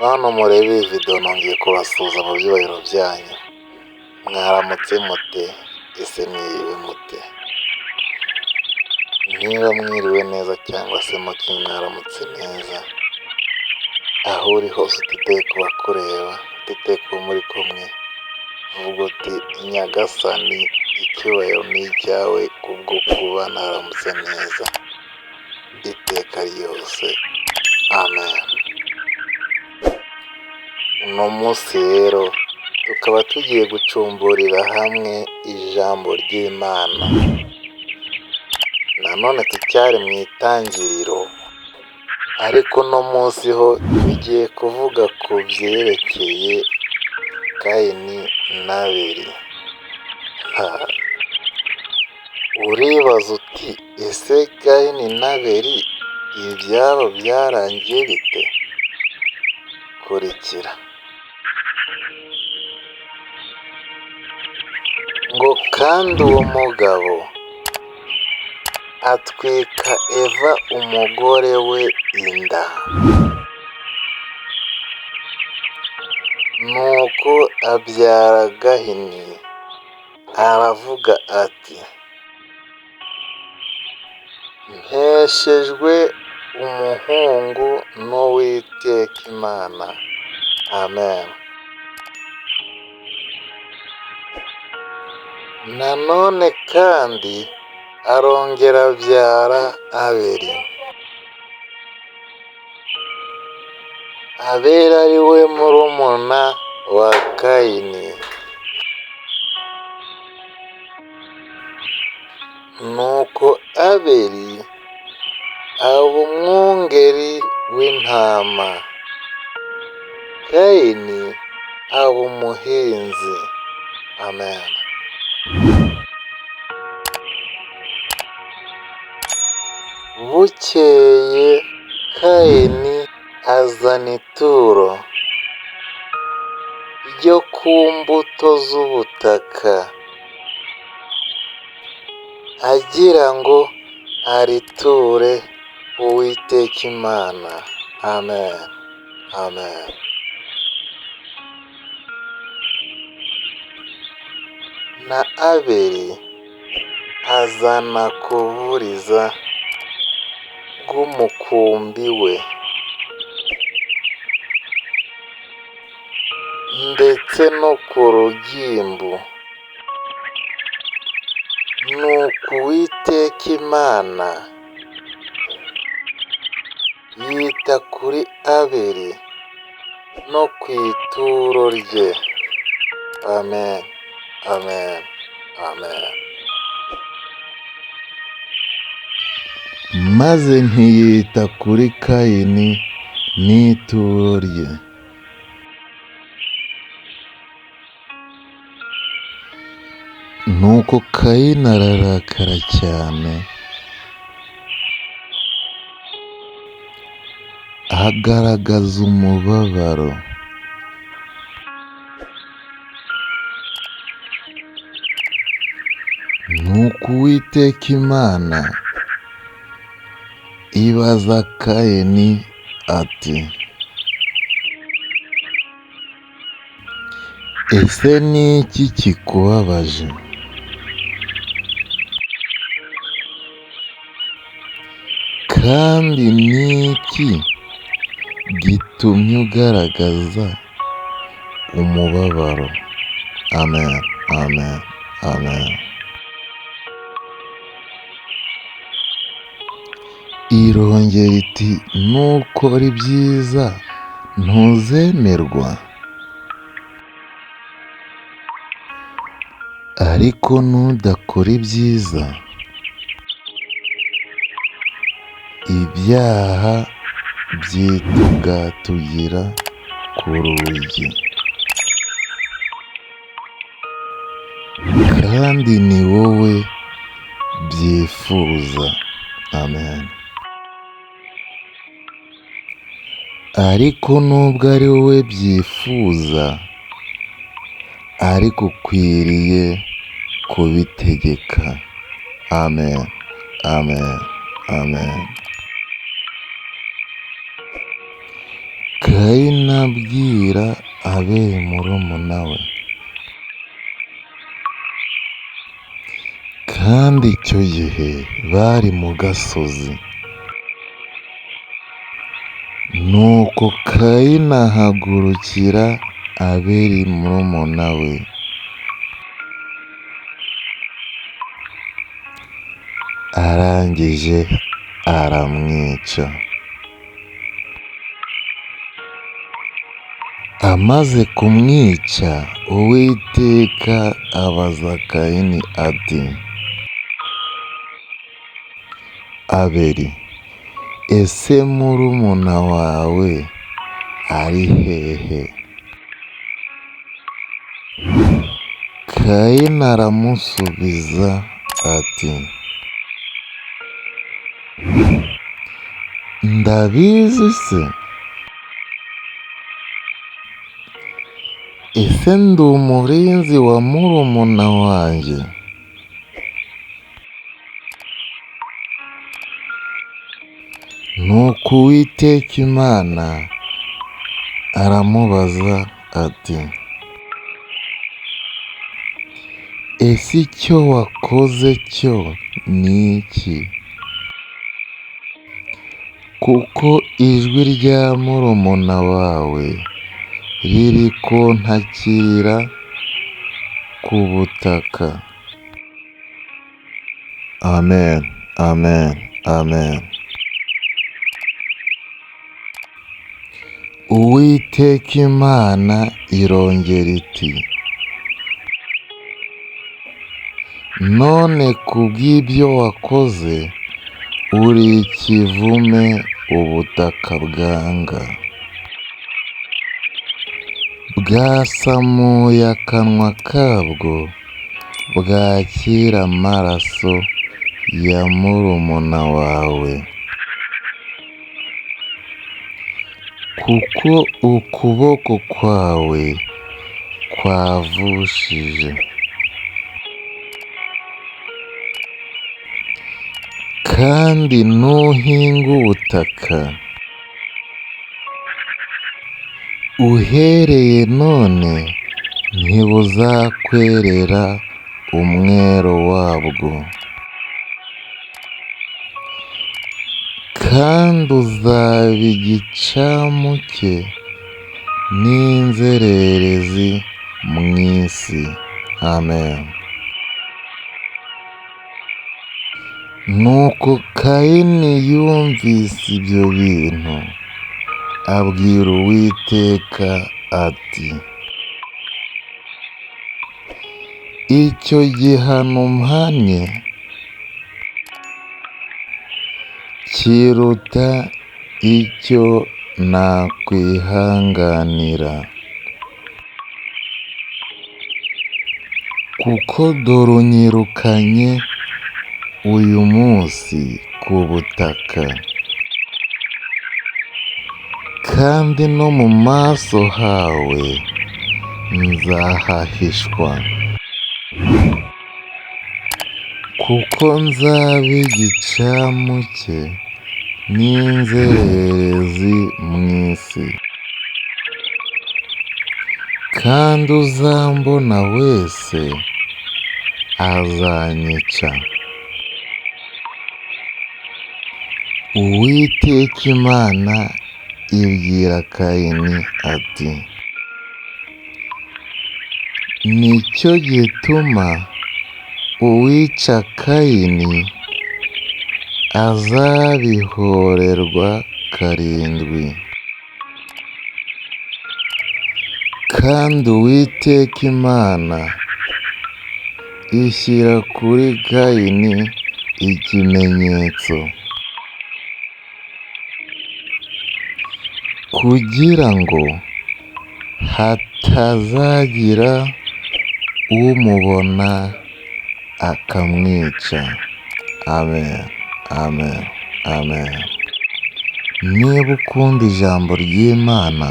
Bantu mureba iyi video nongeye kubasuhuza mu byubahiro byanyu. Mwaramutse mute? Ese mwiriwe mute? Niba mwiriwe neza cyangwa se muki mwaramutse neza, aho uri hose utiteye ku bakureba, utiteye ku muri kumwe, vuga uti Nyagasani icyubahiro ni icyawe kubwo kuba naramutse neza iteka ryose. Amen. Uno munsi rero tukaba tugiye gucumburira hamwe ijambo ry'Imana. Nanone tucyari mu itangiriro, ariko no munsi ho tugiye kuvuga ku byerekeye Kayini na Abeli. Uribaza uti ese Kayini na Abeli ibyabo byarangiye bite? Kurikira. Ngo kandi uwo mugabo atwika Eva umugore we inda, nuko abyara Gahini, aravuga ati mpeshejwe umuhungu n'Uwiteka Imana. Amen. Nanone kandi arongera abyara Abeli. Abeli ari we murumuna wa Kayini. Nuko Abeli aba umwungeri w'intama, Kayini aba umuhinzi. Amen. Bukeye Kayini azana ituro ryo ku mbuto z'ubutaka, agira ngo ariture Uwiteka Imana. Amen. Amen. Na Abeli azana kuburiza bw'umukumbi we, ndetse no ku rugimbu. Nuko Uwiteka Imana yita kuri Abeli no ku ituro rye. Amen. Amen. Amen. Maze ntiyita kuri Kayini n'ituro rye. Nuko Kayini ararakara cyane, agaragaza umubabaro. Nuko Uwiteka Imana ibaza Kayini ati ese ni iki kikubabaje? Kandi ni iki gitumye ugaragaza umubabaro? Amen. Amen. Amen. Irongera iti nukora ibyiza ntuzemerwa, ariko nudakora ibyiza ibyaha byitugatugira ku rugi, kandi ni wowe byifuza. Amen. Ariko nubwo ari wowe byifuza, ariko ukwiriye kubitegeka. Amen. Amen. Amen. Kayini abwira Abeli murumuna we, kandi icyo gihe bari mu gasozi. Nuko Kayini ahagurukira Abeli murumuna we, arangije aramwica. Amaze kumwica, Uwiteka abaza Kayini ati, Abeli, ese murumuna wawe ari hehe? Kayini aramusubiza ati, ndabizi se? Ese ndi umurinzi wa murumuna wanjye? Nuko Uwiteka Imana aramubaza ati, ese icyo wakoze cyo ni iki? Kuko ijwi rya murumuna wawe riri kuntakira ku butaka. Amen, amen, amen. Uwiteka Imana irongera iti, none kubw'ibyo wakoze uri ikivume ubutaka bwanga, bwasamuye akanwa kabwo bwakira amaraso ya murumuna wawe, kuko ukuboko kwawe kwavushije. Kandi nuhinga ubutaka, uhereye none ntibuzakwerera umwero wabwo, kandi uzaba igicamuke n'inzererezi mu isi. Amen. Nuko Kayini yumvise ibyo bintu, abwira Uwiteka ati, icyo gihano mpanye kiruta icyo nakwihanganira, kuko dore unyirukanye uyu munsi ku butaka, kandi no mu maso hawe nzahahishwa, kuko nzaba igicamuke n'inzererezi mu isi, kandi uzambona wese azanyica. Uwiteka Imana ibwira Kayini ati, nicyo gituma uwica Kayini azabihorerwa karindwi. Kandi Uwiteka Imana ishyira kuri Kayini ikimenyetso, kugira ngo hatazagira umubona akamwica. Amen, amen, amen. Niba ukunda ijambo ry'Imana,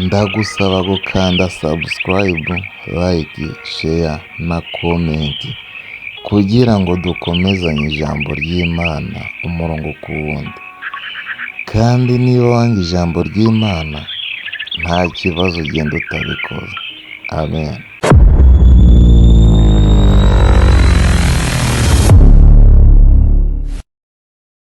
ndagusaba gukanda subscribe, like, share na comment, kugira ngo dukomezanye ijambo ry'Imana umurongo ku wundi. kandi niba wanga ijambo ry'Imana nta kibazo ugenda utabikoze. Amen.